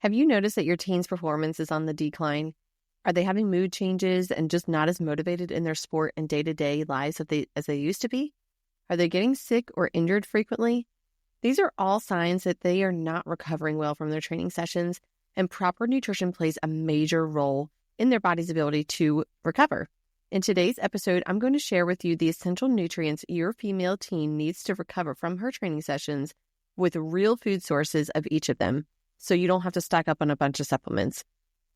Have you noticed that your teen's performance is on the decline? Are they having mood changes and just not as motivated in their sport and day-to-day lives as they used to be? Are they getting sick or injured frequently? These are all signs that they are not recovering well from their training sessions, and proper nutrition plays a major role in their body's ability to recover. In today's episode, I'm going to share with you the essential nutrients your female teen needs to recover from her training sessions with real food sources of each of them, so you don't have to stock up on a bunch of supplements.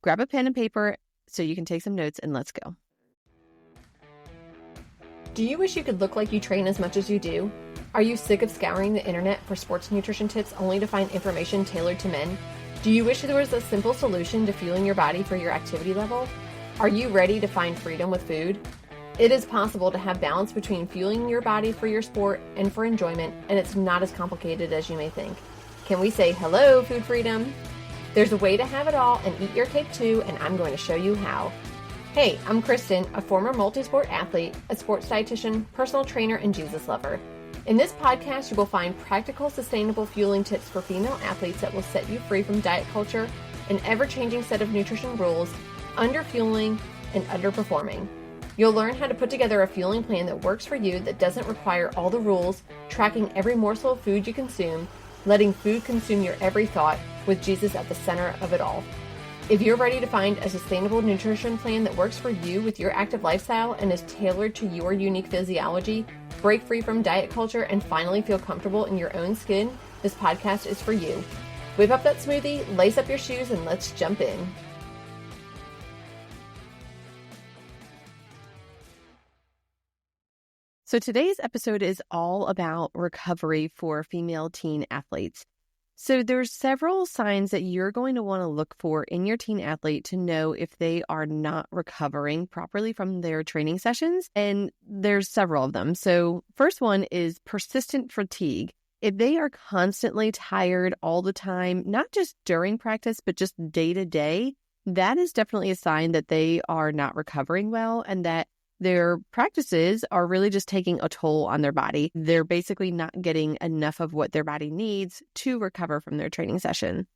Grab a pen and paper so you can take some notes, and let's go. Do you wish you could look like you train as much as you do? Are you sick of scouring the internet for sports nutrition tips only to find information tailored to men? Do you wish there was a simple solution to fueling your body for your activity level? Are you ready to find freedom with food? It is possible to have balance between fueling your body for your sport and for enjoyment, and it's not as complicated as you may think. Can we say hello, food freedom? There's a way to have it all and eat your cake too, and I'm going to show you how. Hey, I'm Kristen, a former multi-sport athlete, a sports dietitian, personal trainer, and Jesus lover. In this podcast, you will find practical, sustainable fueling tips for female athletes that will set you free from diet culture, an ever-changing set of nutrition rules, under-fueling, and underperforming. You'll learn how to put together a fueling plan that works for you, that doesn't require all the rules, tracking every morsel of food you consume, letting food consume your every thought, with Jesus at the center of it all. If you're ready to find a sustainable nutrition plan that works for you with your active lifestyle and is tailored to your unique physiology, break free from diet culture, and finally feel comfortable in your own skin, this podcast is for you. Whip up that smoothie, lace up your shoes, and let's jump in. So today's episode is all about recovery for female teen athletes. So there's several signs that you're going to want to look for in your teen athlete to know if they are not recovering properly from their training sessions. And there's several of them. So first one is persistent fatigue. If they are constantly tired all the time, not just during practice, but just day to day, that is definitely a sign that they are not recovering well and that their practices are really just taking a toll on their body. They're basically not getting enough of what their body needs to recover from their training session.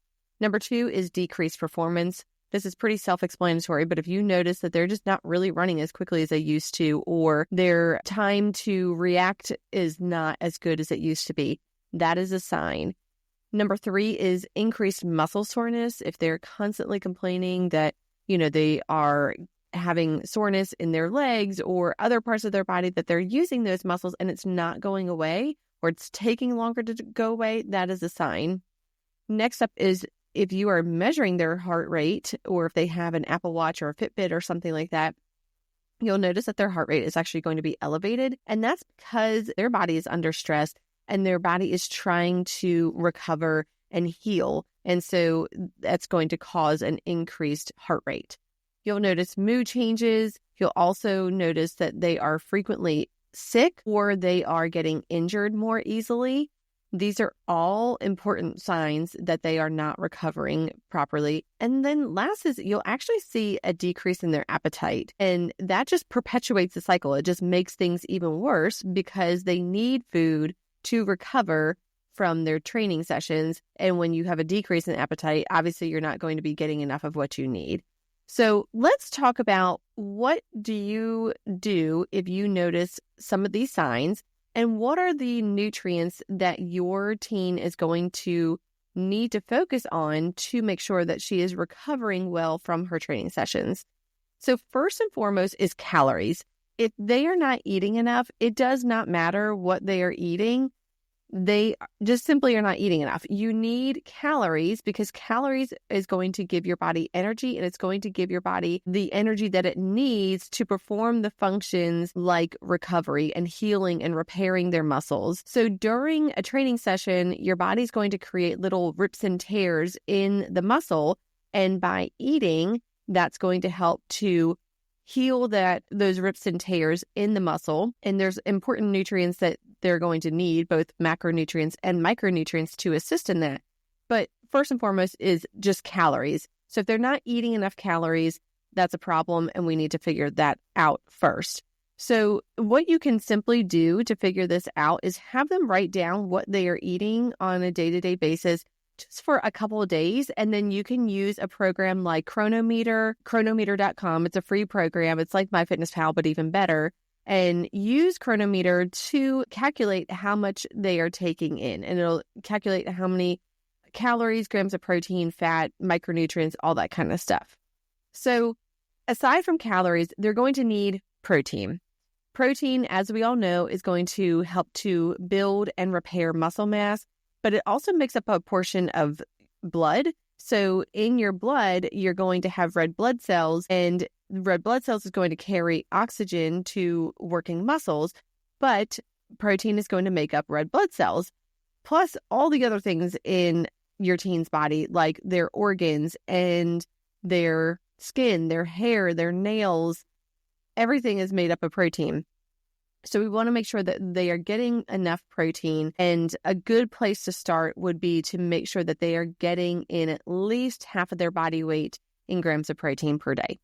Number 2 is decreased performance. This is pretty self-explanatory, but if you notice that they're just not really running as quickly as they used to, or their time to react is not as good as it used to be, that is a sign. Number 3 is increased muscle soreness. If they're constantly complaining that, they are having soreness in their legs or other parts of their body, that they're using those muscles and it's not going away, or it's taking longer to go away, that is a sign. Next up is if you are measuring their heart rate, or if they have an Apple Watch or a Fitbit or something like that, you'll notice that their heart rate is actually going to be elevated. And that's because their body is under stress and their body is trying to recover and heal. And so that's going to cause an increased heart rate. You'll notice mood changes. You'll also notice that they are frequently sick or they are getting injured more easily. These are all important signs that they are not recovering properly. And then last is you'll actually see a decrease in their appetite. And that just perpetuates the cycle. It just makes things even worse because they need food to recover from their training sessions. And when you have a decrease in appetite, obviously you're not going to be getting enough of what you need. So let's talk about what do you do if you notice some of these signs, and what are the nutrients that your teen is going to need to focus on to make sure that she is recovering well from her training sessions. So first and foremost is calories. If they are not eating enough, it does not matter what they are eating. They just simply are not eating enough. You need calories because calories is going to give your body energy, and it's going to give your body the energy that it needs to perform the functions like recovery and healing and repairing their muscles. So during a training session, your body's going to create little rips and tears in the muscle. And by eating, that's going to help to heal those rips and tears in the muscle. And there's important nutrients that they're going to need, both macronutrients and micronutrients, to assist in that. But first and foremost is just calories. So if they're not eating enough calories, that's a problem, and we need to figure that out first. So what you can simply do to figure this out is have them write down what they are eating on a day-to-day basis just for a couple of days. And then you can use a program like Chronometer, chronometer.com. It's a free program. It's like MyFitnessPal, but even better. And use Chronometer to calculate how much they are taking in. And it'll calculate how many calories, grams of protein, fat, micronutrients, all that kind of stuff. So aside from calories, they're going to need protein. Protein, as we all know, is going to help to build and repair muscle mass, but it also makes up a portion of blood. So in your blood, you're going to have red blood cells, and red blood cells is going to carry oxygen to working muscles, but protein is going to make up red blood cells, plus all the other things in your teen's body, like their organs and their skin, their hair, their nails. Everything is made up of protein. So we want to make sure that they are getting enough protein. And a good place to start would be to make sure that they are getting in at least half of their body weight in grams of protein per day.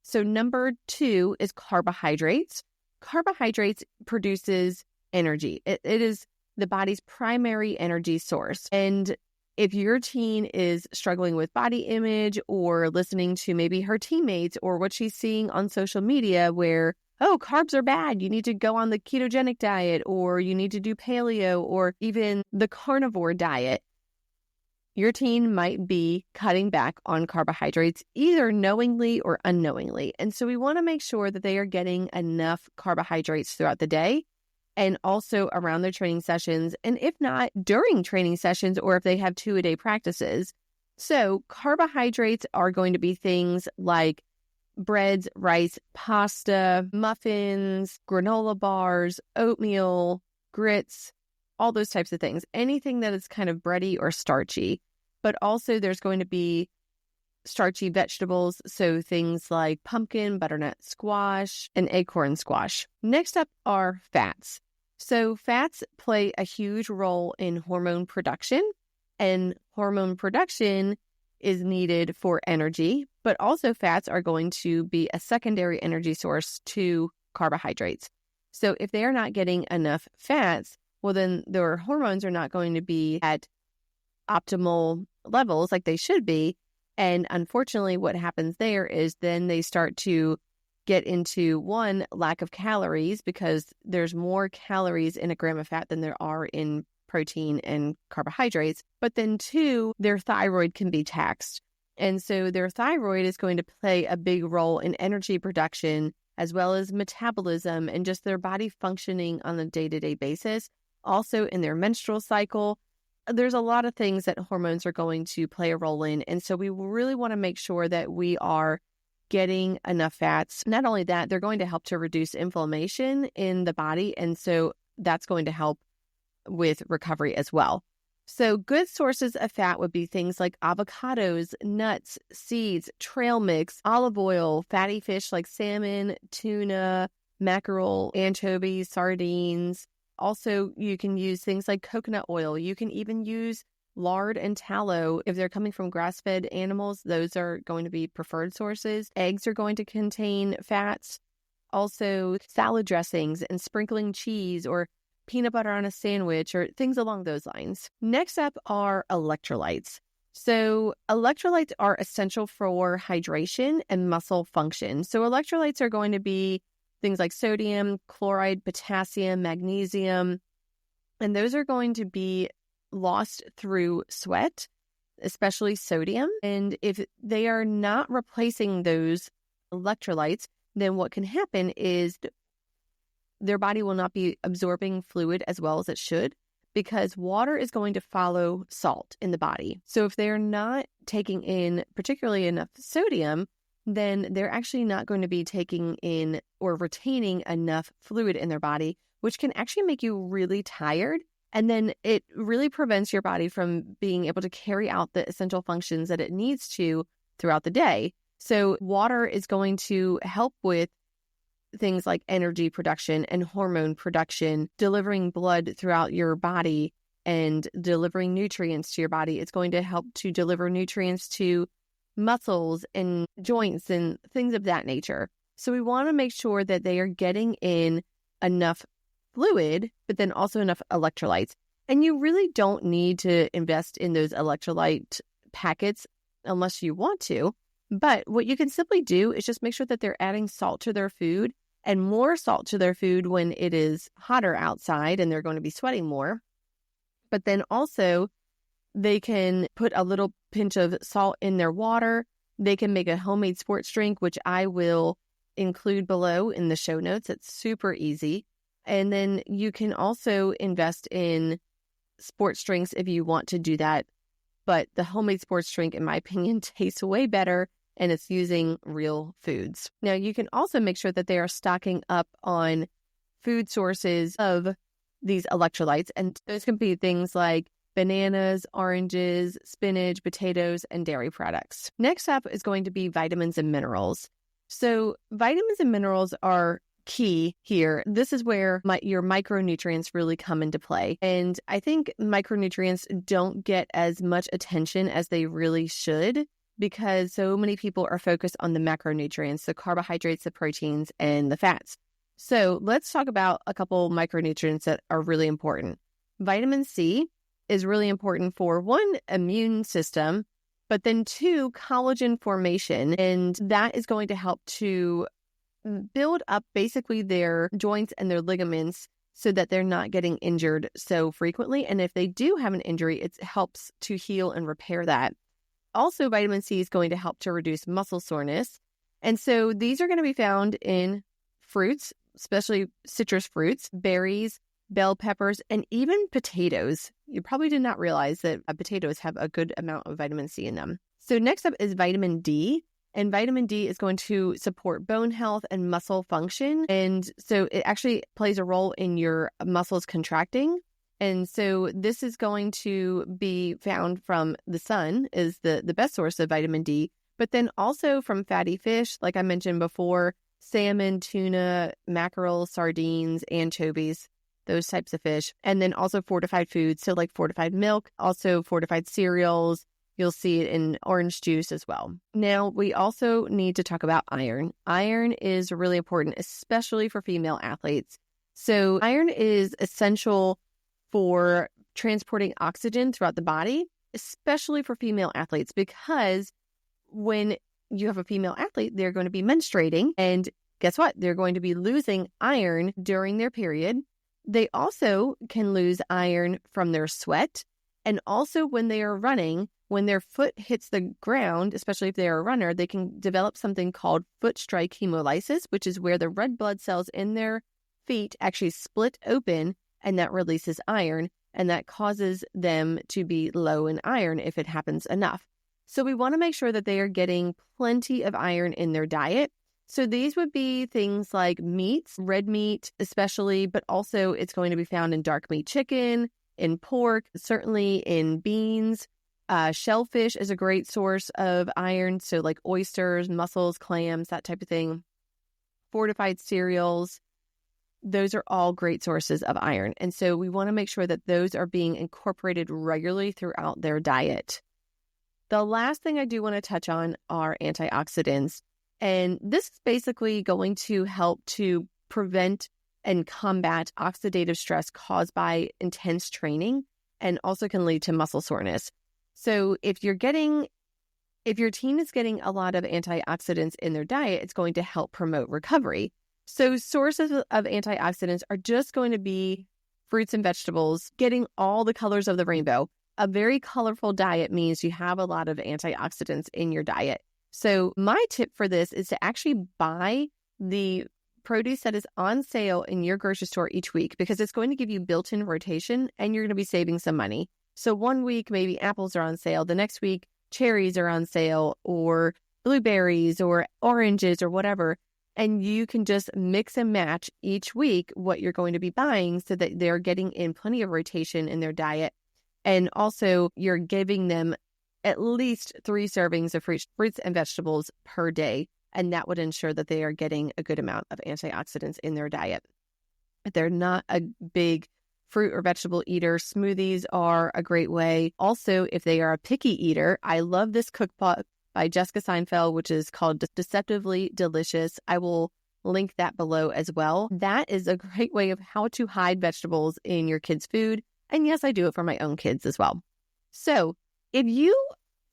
So number 2 is carbohydrates. Carbohydrates produces energy. It is the body's primary energy source. And if your teen is struggling with body image or listening to maybe her teammates or what she's seeing on social media where, oh, carbs are bad, you need to go on the ketogenic diet, or you need to do paleo, or even the carnivore diet, your teen might be cutting back on carbohydrates either knowingly or unknowingly. And so we want to make sure that they are getting enough carbohydrates throughout the day, and also around their training sessions, and if not, during training sessions, or if they have 2-a-day practices. So carbohydrates are going to be things like breads, rice, pasta, muffins, granola bars, oatmeal, grits, all those types of things. Anything that is kind of bready or starchy. But also there's going to be starchy vegetables, so things like pumpkin, butternut squash, and acorn squash. Next up are fats. So fats play a huge role in hormone production, and hormone production is needed for energy, but also fats are going to be a secondary energy source to carbohydrates. So if they are not getting enough fats, well, then their hormones are not going to be at optimal levels like they should be. And unfortunately, what happens there is then they start to get into, one, lack of calories, because there's more calories in a gram of fat than there are in protein and carbohydrates. But then 2, their thyroid can be taxed. And so their thyroid is going to play a big role in energy production, as well as metabolism and just their body functioning on a day-to-day basis. Also in their menstrual cycle, there's a lot of things that hormones are going to play a role in. And so we really want to make sure that we are getting enough fats. Not only that, they're going to help to reduce inflammation in the body. And so that's going to help with recovery as well. So good sources of fat would be things like avocados, nuts, seeds, trail mix, olive oil, fatty fish like salmon, tuna, mackerel, anchovies, sardines. Also, you can use things like coconut oil. You can even use lard and tallow. If they're coming from grass-fed animals, those are going to be preferred sources. Eggs are going to contain fats. Also, salad dressings and sprinkling cheese or peanut butter on a sandwich or things along those lines. Next up are electrolytes. So electrolytes are essential for hydration and muscle function. So electrolytes are going to be things like sodium, chloride, potassium, magnesium, and those are going to be lost through sweat, especially sodium. And if they are not replacing those electrolytes, then what can happen is their body will not be absorbing fluid as well as it should, because water is going to follow salt in the body. So if they're not taking in particularly enough sodium, then they're actually not going to be taking in or retaining enough fluid in their body, which can actually make you really tired. And then it really prevents your body from being able to carry out the essential functions that it needs to throughout the day. So water is going to help with things like energy production and hormone production, delivering blood throughout your body and delivering nutrients to your body. It's going to help to deliver nutrients to muscles and joints and things of that nature. So we want to make sure that they are getting in enough fluid, but then also enough electrolytes. And you really don't need to invest in those electrolyte packets unless you want to. But what you can simply do is just make sure that they're adding salt to their food, and more salt to their food when it is hotter outside and they're going to be sweating more. But then also they can put a little pinch of salt in their water. They can make a homemade sports drink, which I will include below in the show notes. It's super easy. And then you can also invest in sports drinks if you want to do that. But the homemade sports drink, in my opinion, tastes way better, and it's using real foods. Now, you can also make sure that they are stocking up on food sources of these electrolytes, and those can be things like bananas, oranges, spinach, potatoes, and dairy products. Next up is going to be vitamins and minerals. So vitamins and minerals are key here. This is where your micronutrients really come into play. And I think micronutrients don't get as much attention as they really should, because so many people are focused on the macronutrients, the carbohydrates, the proteins, and the fats. So let's talk about a couple micronutrients that are really important. Vitamin C is really important for, one, immune system, but then two, collagen formation. And that is going to help to build up basically their joints and their ligaments so that they're not getting injured so frequently. And if they do have an injury, it helps to heal and repair that. Also, vitamin C is going to help to reduce muscle soreness. And so these are going to be found in fruits, especially citrus fruits, berries, bell peppers, and even potatoes. You probably did not realize that potatoes have a good amount of vitamin C in them. So next up is vitamin D. And vitamin D is going to support bone health and muscle function. And so it actually plays a role in your muscles contracting. And so this is going to be found from the sun, is the best source of vitamin D, but then also from fatty fish, like I mentioned before, salmon, tuna, mackerel, sardines, anchovies, those types of fish. And then also fortified foods, so like fortified milk, also fortified cereals. You'll see it in orange juice as well. Now, we also need to talk about iron. Iron is really important, especially for female athletes. So iron is essential for transporting oxygen throughout the body, especially for female athletes, because when you have a female athlete, they're going to be menstruating, and guess what? They're going to be losing iron during their period. They also can lose iron from their sweat, and also when they are running, when their foot hits the ground, especially if they're a runner, they can develop something called foot strike hemolysis, which is where the red blood cells in their feet actually split open, and that releases iron, and that causes them to be low in iron if it happens enough. So we want to make sure that they are getting plenty of iron in their diet. So these would be things like meats, red meat especially, but also it's going to be found in dark meat chicken, in pork, certainly in beans. Shellfish is a great source of iron, so like oysters, mussels, clams, that type of thing. Fortified cereals, those are all great sources of iron. And so we want to make sure that those are being incorporated regularly throughout their diet. The last thing I do want to touch on are antioxidants. And this is basically going to help to prevent and combat oxidative stress caused by intense training, and also can lead to muscle soreness. So if your teen is getting a lot of antioxidants in their diet, it's going to help promote recovery. So sources of antioxidants are just going to be fruits and vegetables, getting all the colors of the rainbow. A very colorful diet means you have a lot of antioxidants in your diet. So my tip for this is to actually buy the produce that is on sale in your grocery store each week, because it's going to give you built-in rotation and you're going to be saving some money. So one week, maybe apples are on sale. The next week, cherries are on sale, or blueberries or oranges or whatever. And you can just mix and match each week what you're going to be buying so that they're getting in plenty of rotation in their diet. And also you're giving them at least 3 servings of fruits and vegetables per day. And that would ensure that they are getting a good amount of antioxidants in their diet. If they're not a big fruit or vegetable eater, smoothies are a great way. Also, if they are a picky eater, I love this cookbook by Jessica Seinfeld, which is called Deceptively Delicious. I will link that below as well. That is a great way of how to hide vegetables in your kids' food. And yes, I do it for my own kids as well. So if you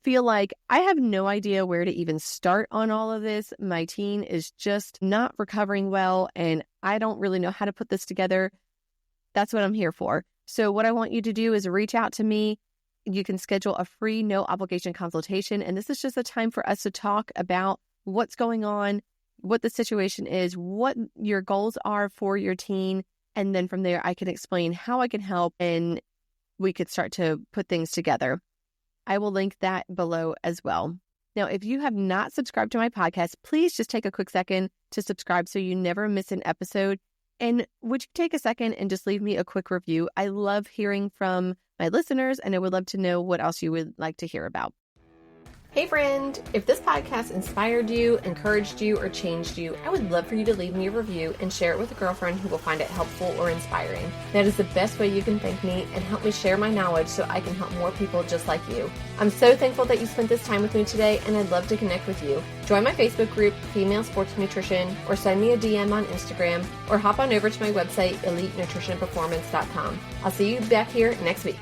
feel like I have no idea where to even start on all of this, my teen is just not recovering well, and I don't really know how to put this together, that's what I'm here for. So what I want you to do is reach out to me. You can schedule a free, no obligation consultation. And this is just a time for us to talk about what's going on, what the situation is, what your goals are for your teen. And then from there, I can explain how I can help and we could start to put things together. I will link that below as well. Now, if you have not subscribed to my podcast, please just take a quick second to subscribe so you never miss an episode. And would you take a second and just leave me a quick review? I love hearing from my listeners, and I would love to know what else you would like to hear about. Hey friend, if this podcast inspired you, encouraged you, or changed you, I would love for you to leave me a review and share it with a girlfriend who will find it helpful or inspiring. That is the best way you can thank me and help me share my knowledge so I can help more people just like you. I'm so thankful that you spent this time with me today, and I'd love to connect with you. Join my Facebook group, Female Sports Nutrition, or send me a DM on Instagram, or hop on over to my website, EliteNutritionPerformance.com. I'll see you back here next week.